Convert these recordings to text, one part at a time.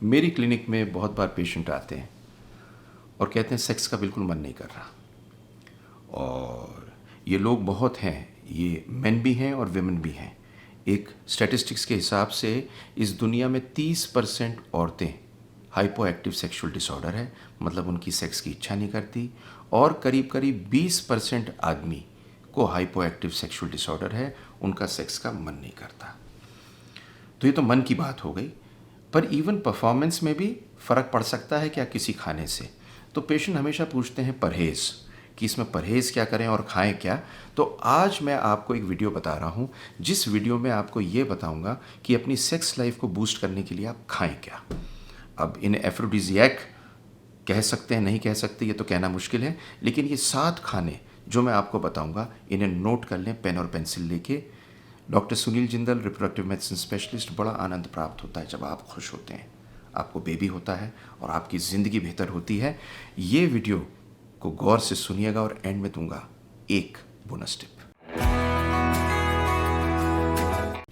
मेरी क्लिनिक में बहुत बार पेशेंट आते हैं और कहते हैं सेक्स का बिल्कुल मन नहीं कर रहा। और ये लोग बहुत हैं, ये मेन भी हैं और विमेन भी हैं। एक स्टैटिस्टिक्स के हिसाब से इस दुनिया में 30% औरतें हाइपो एक्टिव सेक्शुअल डिसऑर्डर है, मतलब उनकी सेक्स की इच्छा नहीं करती, और करीब करीब 20% आदमी को हाइपो एक्टिव सेक्शुअल डिसऑर्डर है, उनका सेक्स का मन नहीं करता। तो ये तो मन की बात हो गई, पर इवन परफॉर्मेंस में भी फ़र्क पड़ सकता है क्या किसी खाने से? तो पेशेंट हमेशा पूछते हैं परहेज़, कि इसमें परहेज़ क्या करें और खाएं क्या। तो आज मैं आपको एक वीडियो बता रहा हूँ, जिस वीडियो में आपको ये बताऊँगा कि अपनी सेक्स लाइफ को बूस्ट करने के लिए आप खाएं क्या। अब इन्हें एफ्रोडिजियक कह सकते हैं, नहीं कह सकते, ये तो कहना मुश्किल है, लेकिन ये 7 खाने जो मैं आपको बताऊंगा, इन्हें नोट कर लें पेन और पेंसिल लेके। Doctor Sunil Jindal, reproductive medicine specialist. बड़ा आनंद प्राप्त होता है जब आप खुश होते हैं, आपको बेबी होता है और आपकी ज़िंदगी बेहतर होती है। ये वीडियो को गौर से सुनिएगा और एंड में दूंगा एक बोनस टिप।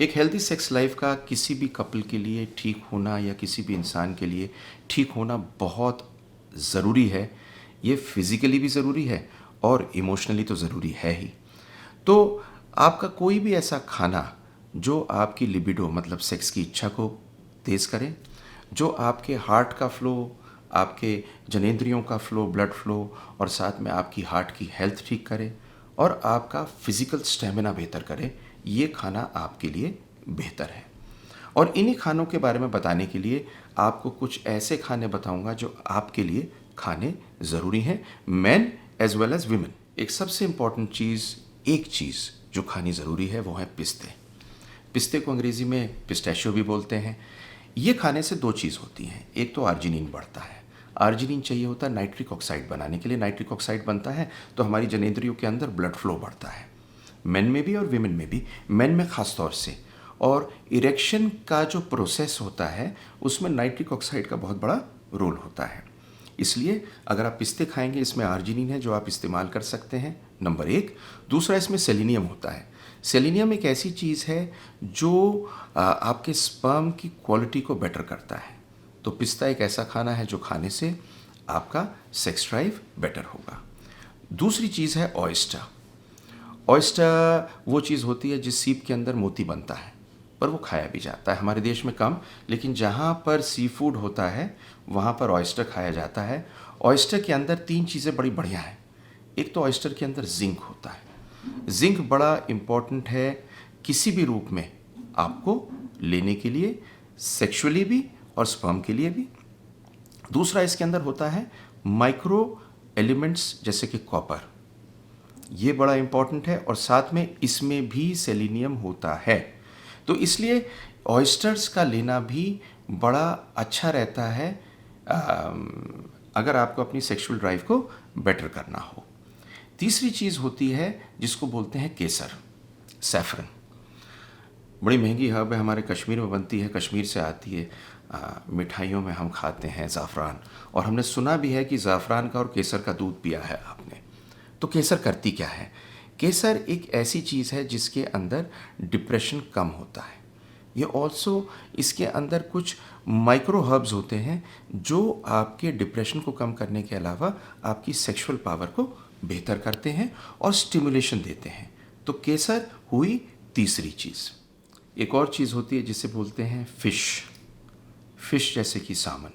एक हेल्दी सेक्स लाइफ का किसी भी कपल के लिए ठीक होना या किसी भी इंसान के लिए ठीक होना बहुत ज़रूरी है। ये फिज़िकली भी ज़रूरी है और इमोशनली तो ज़रूरी है ही। तो आपका कोई भी ऐसा खाना जो आपकी लिबिडो मतलब सेक्स की इच्छा को तेज़ करे, जो आपके हार्ट का फ्लो, आपके जनेंद्रियों का फ्लो, ब्लड फ्लो, और साथ में आपकी हार्ट की हेल्थ ठीक करे और आपका फिज़िकल स्टेमिना बेहतर करे, ये खाना आपके लिए बेहतर है। और इन्हीं खानों के बारे में बताने के लिए आपको कुछ ऐसे खाने बताऊंगा जो आपके लिए खाने ज़रूरी हैं, men as well as women. एक सबसे इम्पॉर्टेंट चीज़, एक चीज़ जो खानी ज़रूरी है वो है पिस्ते। पिस्ते को अंग्रेज़ी में पिस्टैशियो भी बोलते हैं। ये खाने से 2 चीज़ होती हैं। एक तो आर्जिनिन बढ़ता है। आर्जिनिन चाहिए होता है नाइट्रिक ऑक्साइड बनाने के लिए। नाइट्रिक ऑक्साइड बनता है तो हमारी जनेंद्रियों के अंदर ब्लड फ्लो बढ़ता है, मेन में भी और विमेन में भी, मेन में ख़ास तौर से। और इरेक्शन का जो प्रोसेस होता है उसमें नाइट्रिक ऑक्साइड का बहुत बड़ा रोल होता है। इसलिए अगर आप पिस्ते खाएंगे, इसमें आर्जिनिन है जो आप इस्तेमाल कर सकते हैं, नंबर 1। दूसरा, इसमें सेलेनियम होता है। सेलेनियम एक ऐसी चीज़ है जो आपके स्पर्म की क्वालिटी को बेटर करता है। तो पिस्ता एक ऐसा खाना है जो खाने से आपका सेक्स ड्राइव बेटर होगा। दूसरी चीज़ है ऑयस्टर। ऑयस्टर वो चीज़ होती है जिस सीप के अंदर मोती बनता है, पर वो खाया भी जाता है। हमारे देश में कम, लेकिन जहाँ पर सी फूड होता है वहाँ पर ऑयस्टर खाया जाता है। ऑयस्टर के अंदर 3 चीज़ें बड़ी बढ़िया हैं। एक तो ऑयस्टर के अंदर जिंक होता है। जिंक बड़ा इम्पॉर्टेंट है किसी भी रूप में आपको लेने के लिए, सेक्सुअली भी और स्पर्म के लिए भी। दूसरा, इसके अंदर होता है माइक्रो एलिमेंट्स जैसे कि कॉपर, ये बड़ा इम्पॉर्टेंट है, और साथ में इसमें भी सेलेनियम होता है। तो इसलिए ऑयस्टर्स का लेना भी बड़ा अच्छा रहता है अगर आपको अपनी सेक्सुअल ड्राइव को बेटर करना हो। तीसरी चीज़ होती है जिसको बोलते हैं केसर, सैफरन। बड़ी महंगी हर्ब है, हमारे कश्मीर में बनती है, कश्मीर से आती है। मिठाइयों में हम खाते हैं ज़ाफ़रान, और हमने सुना भी है कि ज़ाफ़रान का और केसर का दूध पिया है आपने। तो केसर करती क्या है? केसर एक ऐसी चीज़ है जिसके अंदर डिप्रेशन कम होता है। ये ऑल्सो इसके अंदर कुछ माइक्रो हर्ब्स होते हैं जो आपके डिप्रेशन को कम करने के अलावा आपकी सेक्सुअल पावर को बेहतर करते हैं और स्टिमुलेशन देते हैं। तो केसर हुई तीसरी चीज़। एक और चीज़ होती है जिसे बोलते हैं फिश जैसे कि सामन।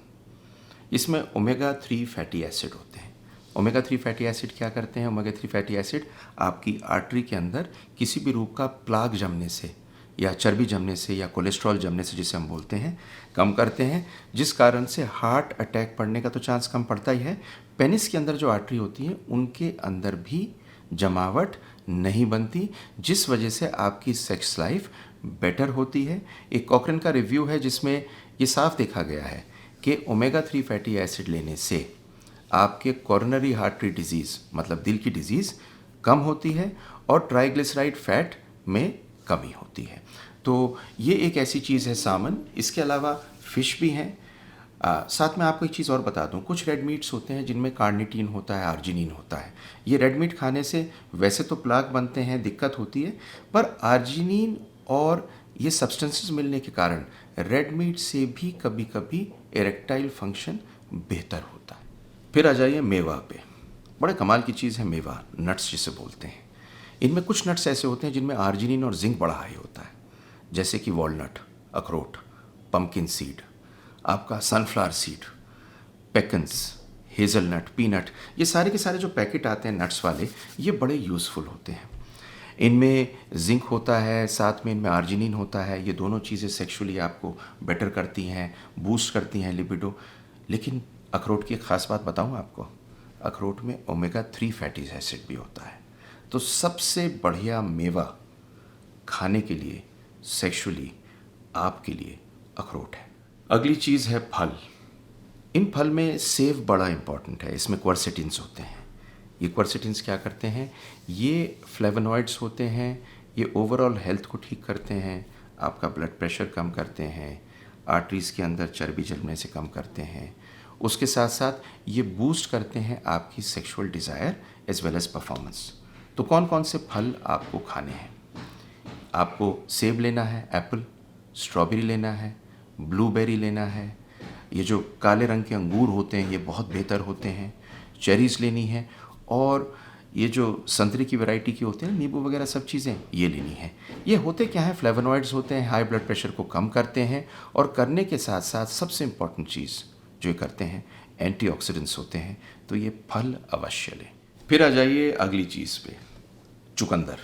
इसमें ओमेगा 3 फैटी एसिड होते हैं। ओमेगा 3 फैटी एसिड क्या करते हैं? ओमेगा 3 फैटी एसिड आपकी आर्टरी के अंदर किसी भी रूप का प्लाग जमने से या चर्बी जमने से या कोलेस्ट्रॉल जमने से, जिसे हम बोलते हैं, कम करते हैं, जिस कारण से हार्ट अटैक पड़ने का तो चांस कम पड़ता ही है। पेनिस के अंदर जो आर्टरी होती है उनके अंदर भी जमावट नहीं बनती, जिस वजह से आपकी सेक्स लाइफ बेटर होती है। एक कॉकरन का रिव्यू है जिसमें ये साफ देखा गया है कि ओमेगा 3 फैटी एसिड लेने से आपके कोरोनरी आर्टरी डिजीज़ मतलब दिल की डिजीज़ कम होती है और ट्राइग्लिसराइड फैट में कमी होती है। तो ये एक ऐसी चीज़ है सामन। इसके अलावा फ़िश भी हैं। साथ में आपको एक चीज़ और बता दूं, कुछ रेड मीट्स होते हैं जिनमें कार्निटीन होता है, आर्जिनिन होता है। ये रेड मीट खाने से वैसे तो प्लाक बनते हैं, दिक्कत होती है, पर आर्जिनिन और ये सब्सटेंसेस मिलने के कारण रेड मीट से भी कभी कभी इरेक्टाइल फंक्शन बेहतर होता है। फिर आ जाइए मेवा पे। बड़े कमाल की चीज़ है मेवा, नट्स जिसे बोलते हैं। इनमें कुछ नट्स ऐसे होते हैं जिनमें आर्जिनिन और जिंक बड़ा हाई होता है, जैसे कि वॉलनट, अखरोट, पम्पकिन सीड, आपका सनफ्लावर सीड, पेकन्स, हेज़लनट, पीनट, ये सारे के सारे जो पैकेट आते हैं नट्स वाले, ये बड़े यूज़फुल होते हैं। इनमें जिंक होता है, साथ में इनमें आर्जिनिन होता है। ये दोनों चीज़ें सेक्सुअली आपको बेटर करती हैं, बूस्ट करती हैं लिबिडो। लेकिन अखरोट की एक ख़ास बात बताऊं आपको, अखरोट में ओमेगा 3 फैटी एसिड भी होता है। तो सबसे बढ़िया मेवा खाने के लिए सेक्सुअली आपके लिए अखरोट है। अगली चीज़ है फल। इन फल में सेब बड़ा इंपॉर्टेंट है। इसमें क्वर्सेटिन्स होते हैं। ये क्वर्सेटिन्स क्या करते हैं? ये फ्लेवोनॉइड्स होते हैं। ये ओवरऑल हेल्थ को ठीक करते हैं, आपका ब्लड प्रेशर कम करते हैं, आर्टरीज़ के अंदर चर्बी जमने से कम करते हैं। उसके साथ साथ ये बूस्ट करते हैं आपकी sexual desire as well as performance. तो कौन कौन से फल आपको खाने हैं? आपको सेब लेना है, एप्पल, स्ट्रॉबेरी लेना है, ब्लूबेरी लेना है, ये जो काले रंग के अंगूर होते हैं ये बहुत बेहतर होते हैं, चेरीज़ लेनी है, और ये जो संतरे की वैरायटी की होते हैं, नींबू वगैरह सब चीज़ें ये लेनी है। ये होते क्या है? फ्लेवोनॉइड्स होते हैं, हाई ब्लड प्रेशर को कम करते हैं, और करने के साथ साथ सबसे इम्पॉर्टेंट चीज़ जो ये करते हैं, एंटीऑक्सीडेंट्स होते हैं। तो ये फल अवश्य लें। फिर आ जाइए अगली चीज़ पे, चुकंदर।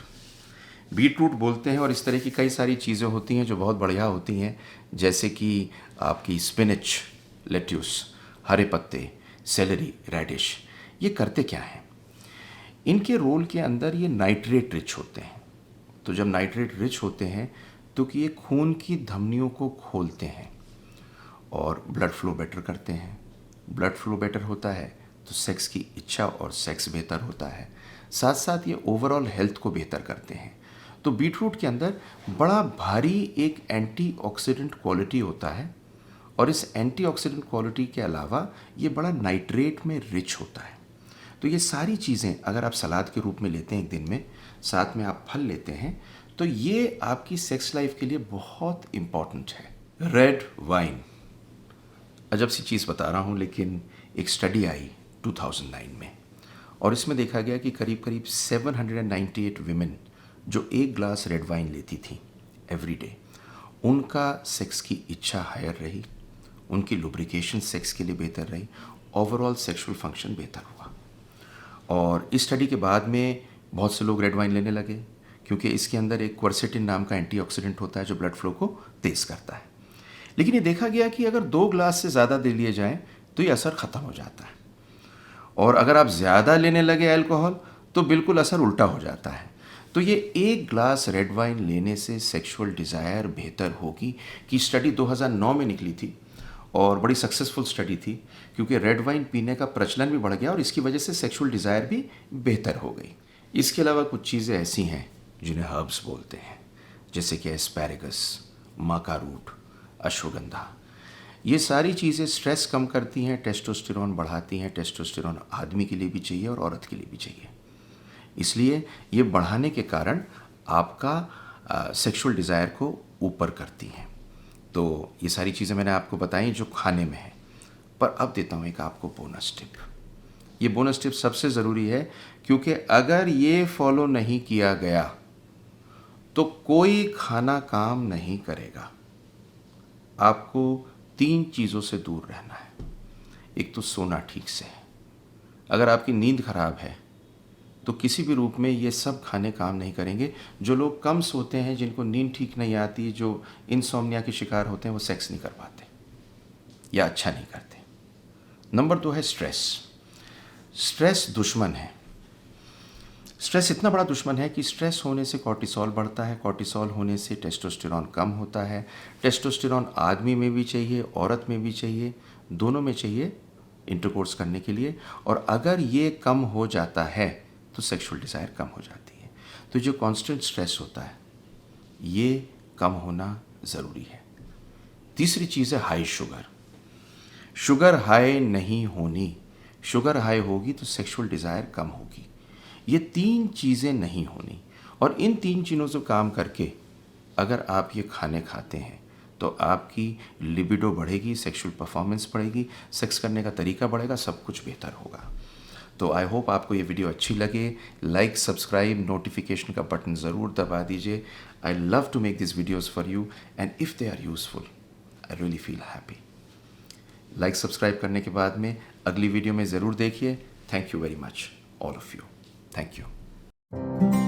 बीटरूट बोलते हैं, और इस तरह की कई सारी चीज़ें होती हैं जो बहुत बढ़िया होती हैं, जैसे कि आपकी स्पिनच, लेट्यूस, हरे पत्ते, सेलरी, रेडिश। ये करते क्या हैं? इनके रोल के अंदर ये नाइट्रेट रिच होते हैं। तो जब नाइट्रेट रिच होते हैं तो कि ये खून की धमनियों को खोलते हैं और ब्लड फ्लो बेटर करते हैं। ब्लड फ्लो बेटर होता है तो सेक्स की इच्छा और सेक्स बेहतर होता है। साथ साथ ये ओवरऑल हेल्थ को बेहतर करते हैं। तो बीटरूट के अंदर बड़ा भारी एक एंटीऑक्सीडेंट क्वालिटी होता है, और इस एंटीऑक्सीडेंट क्वालिटी के अलावा ये बड़ा नाइट्रेट में रिच होता है। तो ये सारी चीज़ें अगर आप सलाद के रूप में लेते हैं एक दिन में, साथ में आप फल लेते हैं, तो ये आपकी सेक्स लाइफ के लिए बहुत इम्पॉर्टेंट है। रेड वाइन, अजब सी चीज़ बता रहा हूँ, लेकिन एक स्टडी आई 2009 में, और इसमें देखा गया कि करीब करीब 798 विमेन जो एक ग्लास रेड वाइन लेती थी एवरी डे, उनका सेक्स की इच्छा हायर रही, उनकी लुब्रिकेशन सेक्स के लिए बेहतर रही, ओवरऑल सेक्सुअल फंक्शन बेहतर हुआ। और इस स्टडी के बाद में बहुत से लोग रेड वाइन लेने लगे, क्योंकि इसके अंदर एक क्वर्सेटिन नाम का एंटीऑक्सीडेंट होता है जो ब्लड फ्लो को तेज़ करता है। लेकिन ये देखा गया कि अगर 2 ग्लास से ज़्यादा दे लिए जाएं तो ये असर ख़त्म हो जाता है, और अगर आप ज़्यादा लेने लगे अल्कोहल तो बिल्कुल असर उल्टा हो जाता है। तो ये 1 ग्लास रेड वाइन लेने से सेक्सुअल डिज़ायर बेहतर होगी, कि स्टडी 2009 में निकली थी, और बड़ी सक्सेसफुल स्टडी थी, क्योंकि रेड वाइन पीने का प्रचलन भी बढ़ गया और इसकी वजह से सेक्सुअल डिज़ायर भी बेहतर हो गई। इसके अलावा कुछ चीज़ें ऐसी हैं जिन्हें हर्ब्स बोलते हैं, जैसे कि एस्पैरेगस, माका रूट, अश्वगंधा। ये सारी चीज़ें स्ट्रेस कम करती हैं, टेस्टोस्टेरोन बढ़ाती हैं। टेस्टोस्टेरोन आदमी के लिए भी चाहिए और औरत के लिए भी चाहिए, इसलिए ये बढ़ाने के कारण आपका सेक्सुअल डिज़ायर को ऊपर करती हैं। तो ये सारी चीज़ें मैंने आपको बताई जो खाने में है। पर अब देता हूँ एक आपको बोनस टिप। ये बोनस टिप सबसे ज़रूरी है, क्योंकि अगर ये फॉलो नहीं किया गया तो कोई खाना काम नहीं करेगा। आपको 3 चीज़ों से दूर रहना है। एक तो सोना ठीक से। अगर आपकी नींद खराब है तो किसी भी रूप में ये सब खाने काम नहीं करेंगे। जो लोग कम सोते हैं, जिनको नींद ठीक नहीं आती, जो इंसोम्निया के शिकार होते हैं, वो सेक्स नहीं कर पाते या अच्छा नहीं करते। नंबर 2 है स्ट्रेस। स्ट्रेस दुश्मन है। स्ट्रेस इतना बड़ा दुश्मन है कि स्ट्रेस होने से कॉर्टिसोल बढ़ता है, कॉर्टिसोल होने से टेस्टोस्टेरोन कम होता है। टेस्टोस्टेरोन आदमी में भी चाहिए, औरत में भी चाहिए, दोनों में चाहिए इंटरकोर्स करने के लिए। और अगर ये कम हो जाता है तो सेक्सुअल डिज़ायर कम हो जाती है। तो जो कांस्टेंट स्ट्रेस होता है ये कम होना ज़रूरी है। तीसरी चीज़ है हाई शुगर। शुगर हाई नहीं होनी। शुगर हाई होगी तो सेक्सुअल डिज़ायर कम होगी। ये 3 चीज़ें नहीं होनी, और इन 3 चीज़ों से काम करके अगर आप ये खाने खाते हैं तो आपकी लिबिडो बढ़ेगी, सेक्सुअल परफॉर्मेंस बढ़ेगी, सेक्स करने का तरीका बढ़ेगा, सब कुछ बेहतर होगा। तो आई होप आपको ये वीडियो अच्छी लगे। लाइक, सब्सक्राइब, नोटिफिकेशन का बटन ज़रूर दबा दीजिए। I love to make this videos for you and if they are useful I really feel happy. Like subscribe करने के बाद में अगली वीडियो में ज़रूर देखिए। Thank you very much all of you. Thank you.